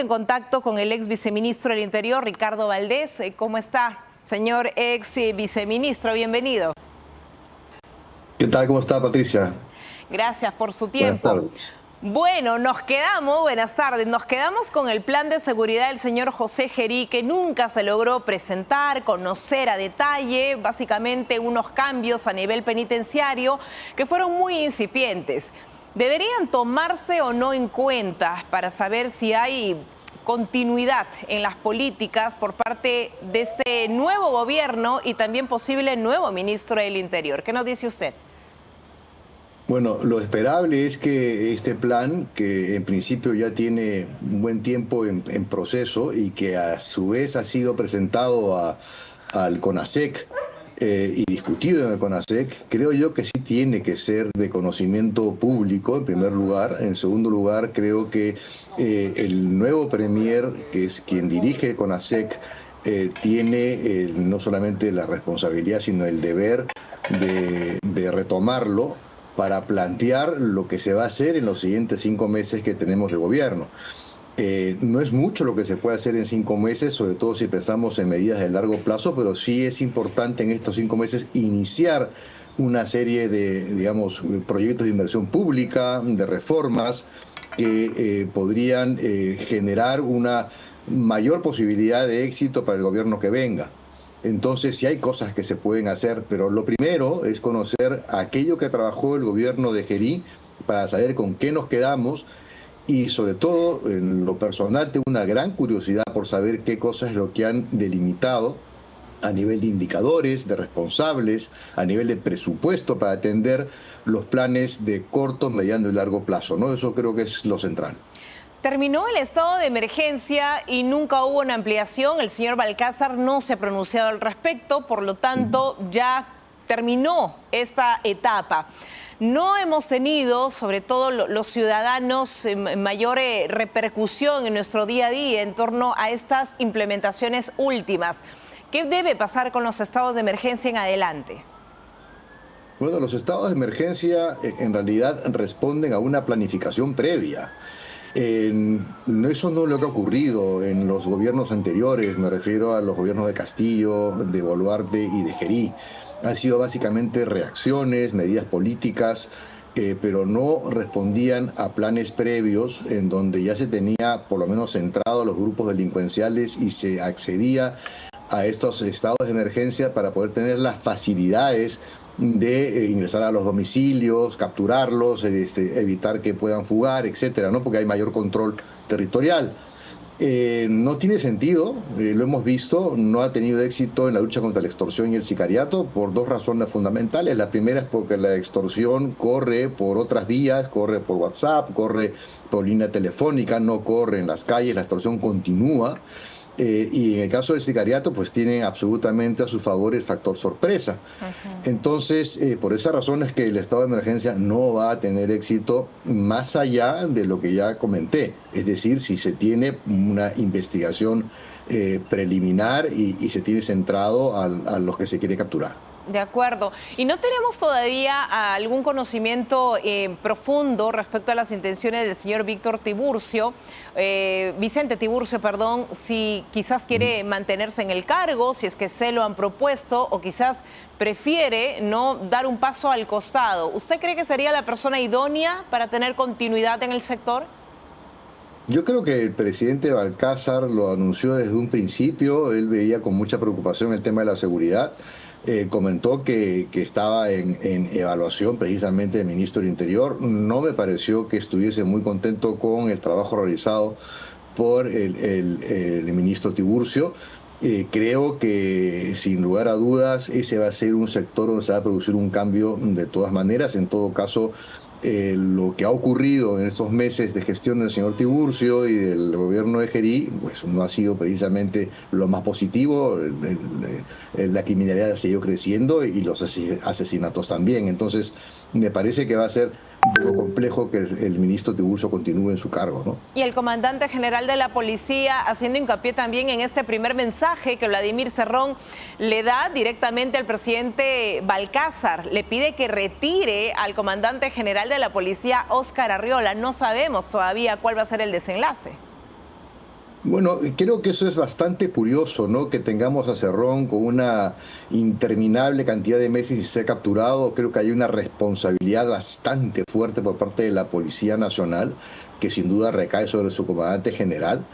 En contacto con el ex viceministro del Interior, Ricardo Valdés. ¿Cómo está, señor ex viceministro? Bienvenido. ¿Qué tal? ¿Cómo está, Patricia? Gracias por su tiempo. Buenas tardes. Bueno, buenas tardes, nos quedamos con el plan de seguridad del señor José Gerí, que nunca se logró presentar, conocer a detalle, básicamente unos cambios a nivel penitenciario que fueron muy incipientes. ¿Deberían tomarse o no en cuenta para saber si hay continuidad en las políticas por parte de este nuevo gobierno y también posible nuevo ministro del Interior? ¿Qué nos dice usted? Bueno, lo esperable es que este plan, que en principio ya tiene un buen tiempo en proceso y que a su vez ha sido presentado al CONASEC y discutido en el CONASEC, creo yo que sí tiene que ser de conocimiento público en primer lugar. En segundo lugar, creo que el nuevo premier, que es quien dirige el CONASEC, tiene no solamente la responsabilidad, sino el deber de retomarlo para plantear lo que se va a hacer en los siguientes 5 meses que tenemos de gobierno. No es mucho lo que se puede hacer en 5 meses, sobre todo si pensamos en medidas de largo plazo, pero sí es importante en estos 5 meses iniciar una serie de, digamos, proyectos de inversión pública, de reformas que podrían generar una mayor posibilidad de éxito para el gobierno que venga. Entonces sí hay cosas que se pueden hacer, pero lo primero es conocer aquello que trabajó el gobierno de Gerí para saber con qué nos quedamos y sobre todo en lo personal tengo una gran curiosidad por saber qué cosas es lo que han delimitado a nivel de indicadores, de responsables, a nivel de presupuesto para atender los planes de corto, mediano y largo plazo, ¿no? Eso creo que es lo central. Terminó el estado de emergencia y nunca hubo una ampliación. El señor Balcázar no se ha pronunciado al respecto, por lo tanto ya terminó esta etapa. No hemos tenido, sobre todo los ciudadanos, mayor repercusión en nuestro día a día en torno a estas implementaciones últimas. ¿Qué debe pasar con los estados de emergencia en adelante? Bueno, los estados de emergencia en realidad responden a una planificación previa. Eso no es lo que ha ocurrido en los gobiernos anteriores, me refiero a los gobiernos de Castillo, de Boluarte y de Gerí. Han sido básicamente reacciones, medidas políticas, pero no respondían a planes previos en donde ya se tenía por lo menos centrado a los grupos delincuenciales y se accedía a estos estados de emergencia para poder tener las facilidades de ingresar a los domicilios, capturarlos, evitar que puedan fugar, etcétera, ¿no? Porque hay mayor control territorial. No tiene sentido, lo hemos visto, no ha tenido éxito en la lucha contra la extorsión y el sicariato por 2 razones fundamentales. La primera es porque la extorsión corre por otras vías, corre por WhatsApp, corre por línea telefónica, no corre en las calles, la extorsión continúa. Y en el caso del sicariato, pues tienen absolutamente a su favor el factor sorpresa. Entonces, por esa razón es que el estado de emergencia no va a tener éxito más allá de lo que ya comenté. Es decir, si se tiene una investigación preliminar y se tiene centrado a los que se quiere capturar. De acuerdo. ¿Y no tenemos todavía algún conocimiento profundo respecto a las intenciones del señor Vicente Tiburcio, perdón, si quizás quiere mantenerse en el cargo, si es que se lo han propuesto o quizás prefiere no dar un paso al costado? ¿Usted cree que sería la persona idónea para tener continuidad en el sector? Yo creo que el presidente Balcázar lo anunció desde un principio. Él veía con mucha preocupación el tema de la seguridad. Comentó que estaba en evaluación precisamente el ministro del Interior. No me pareció que estuviese muy contento con el trabajo realizado por el ministro Tiburcio. Creo que sin lugar a dudas ese va a ser un sector donde se va a producir un cambio de todas maneras. En todo caso, lo que ha ocurrido en estos meses de gestión del señor Tiburcio y del gobierno de Gerí, pues no ha sido precisamente lo más positivo. La criminalidad ha seguido creciendo y los asesinatos también. Entonces, me parece que va a ser un poco complejo que el ministro Tiburcio continúe en su cargo, ¿no? Y el comandante general de la policía haciendo hincapié también en este primer mensaje que Vladimir Cerrón le da directamente al presidente Balcázar. Le pide que retire al comandante general de la policía, Óscar Arriola. No sabemos todavía cuál va a ser el desenlace. Bueno, creo que eso es bastante curioso, ¿no? Que tengamos a Cerrón con una interminable cantidad de meses y ser capturado. Creo que hay una responsabilidad bastante fuerte por parte de la Policía Nacional, que sin duda recae sobre su comandante general.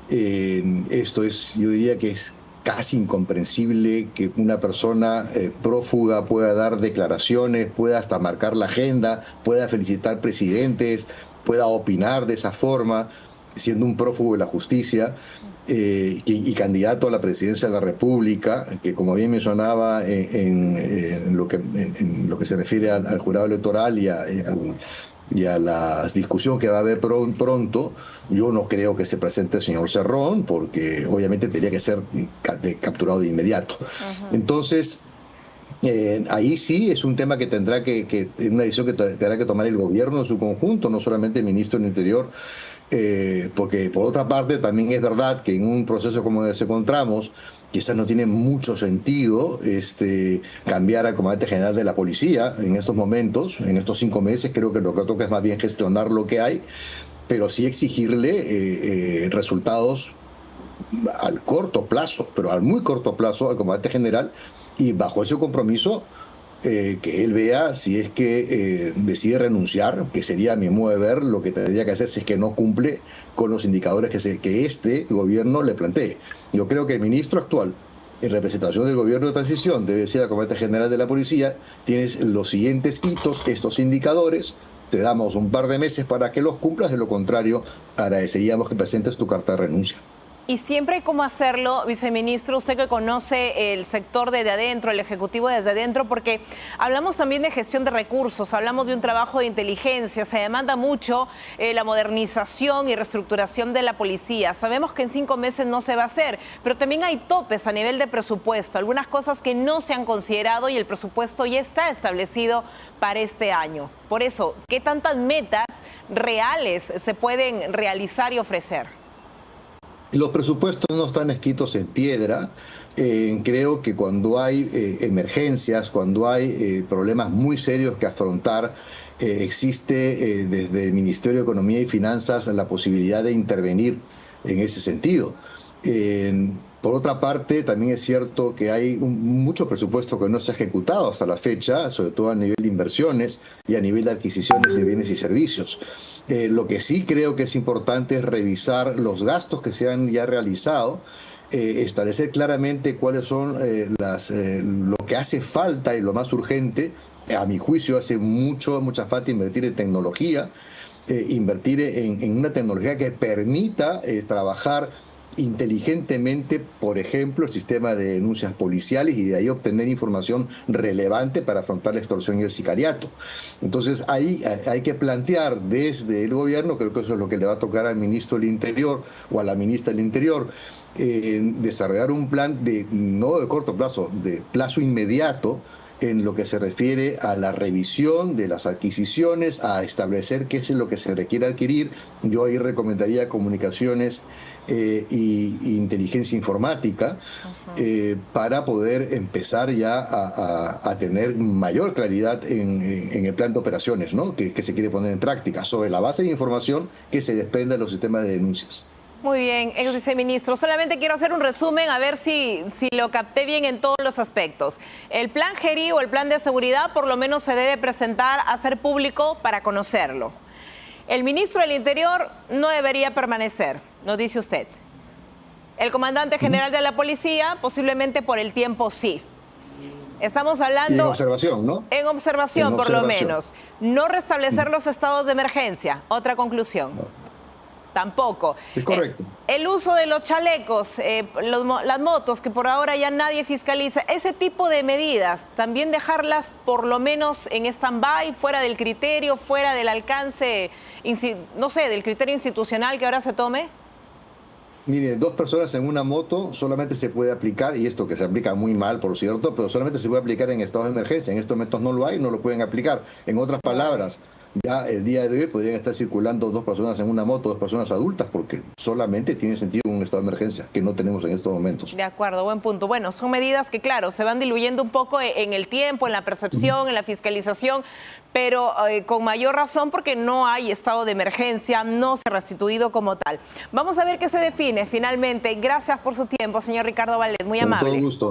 Esto es, yo diría que es casi incomprensible que una persona prófuga pueda dar declaraciones, pueda hasta marcar la agenda, pueda felicitar presidentes, pueda opinar de esa forma, siendo un prófugo de la justicia. Y candidato a la presidencia de la República, que como bien mencionaba en lo que se refiere al jurado electoral y a la discusión que va a haber pronto, yo no creo que se presente el señor Cerrón, porque obviamente tendría que ser capturado de inmediato. Entonces, ahí sí es un tema que tendrá una decisión que tendrá que tomar el gobierno en su conjunto, no solamente el ministro del Interior, porque por otra parte también es verdad que en un proceso como el que encontramos, quizás no tiene mucho sentido cambiar al comandante general de la policía en estos momentos, en estos 5 meses. Creo que lo que toca es más bien gestionar lo que hay, pero sí exigirle resultados al corto plazo, pero al muy corto plazo al comandante general, y bajo ese compromiso que él vea si es que decide renunciar, que sería a mi modo de ver lo que tendría que hacer si es que no cumple con los indicadores que este gobierno le plantee. Yo creo que el ministro actual, en representación del gobierno de transición, debe ser el comandante general de la policía. Tienes los siguientes hitos, estos indicadores, te damos un par de meses para que los cumplas, de lo contrario agradeceríamos que presentes tu carta de renuncia. Y siempre hay cómo hacerlo, viceministro, usted que conoce el sector desde adentro, el ejecutivo desde adentro, porque hablamos también de gestión de recursos, hablamos de un trabajo de inteligencia, se demanda mucho la modernización y reestructuración de la policía. Sabemos que en 5 meses no se va a hacer, pero también hay topes a nivel de presupuesto, algunas cosas que no se han considerado y el presupuesto ya está establecido para este año. Por eso, ¿qué tantas metas reales se pueden realizar y ofrecer? Los presupuestos no están escritos en piedra. Creo que cuando hay emergencias, cuando hay problemas muy serios que afrontar, existe desde el Ministerio de Economía y Finanzas la posibilidad de intervenir en ese sentido. Por otra parte, también es cierto que hay mucho presupuesto que no se ha ejecutado hasta la fecha, sobre todo a nivel de inversiones y a nivel de adquisiciones de bienes y servicios. Lo que sí creo que es importante es revisar los gastos que se han ya realizado, establecer claramente cuáles son lo que hace falta y lo más urgente. A mi juicio hace mucha falta invertir en tecnología, invertir en una tecnología que permita trabajar inteligentemente, por ejemplo, el sistema de denuncias policiales, y de ahí obtener información relevante para afrontar la extorsión y el sicariato. Entonces ahí hay que plantear desde el gobierno, creo que eso es lo que le va a tocar al ministro del Interior o a la ministra del Interior, desarrollar un plan no de corto plazo, de plazo inmediato, en lo que se refiere a la revisión de las adquisiciones, a establecer qué es lo que se requiere adquirir. Yo ahí recomendaría comunicaciones y inteligencia informática para poder empezar ya a tener mayor claridad en el plan de operaciones, ¿no? que se quiere poner en práctica, sobre la base de información que se desprenda de los sistemas de denuncias. Muy bien, ex viceministro. Solamente quiero hacer un resumen a ver si lo capté bien en todos los aspectos. El plan GERI o el plan de seguridad por lo menos se debe presentar, hacer público para conocerlo. El ministro del Interior no debería permanecer, nos dice usted. El comandante general de la policía posiblemente por el tiempo sí. Estamos hablando... Y en observación, ¿no? En observación, por lo menos. No restablecer los estados de emergencia. Otra conclusión. No. Tampoco. Es correcto. El uso de los chalecos, las motos, que por ahora ya nadie fiscaliza, ese tipo de medidas, también dejarlas por lo menos en stand-by, fuera del criterio, fuera del alcance, no sé, del criterio institucional que ahora se tome. Mire, 2 personas en una moto solamente se puede aplicar, y esto que se aplica muy mal, por cierto, pero solamente se puede aplicar en estados de emergencia. En estos momentos no lo hay, no lo pueden aplicar. En otras palabras, Ya el día de hoy podrían estar circulando 2 personas en una moto, 2 personas adultas, porque solamente tiene sentido un estado de emergencia que no tenemos en estos momentos. De acuerdo, buen punto. Bueno, son medidas que, claro, se van diluyendo un poco en el tiempo, en la percepción, en la fiscalización, pero con mayor razón porque no hay estado de emergencia, no se ha restituido como tal. Vamos a ver qué se define finalmente. Gracias por su tiempo, señor Ricardo Vallet, muy Con amable. todo gusto.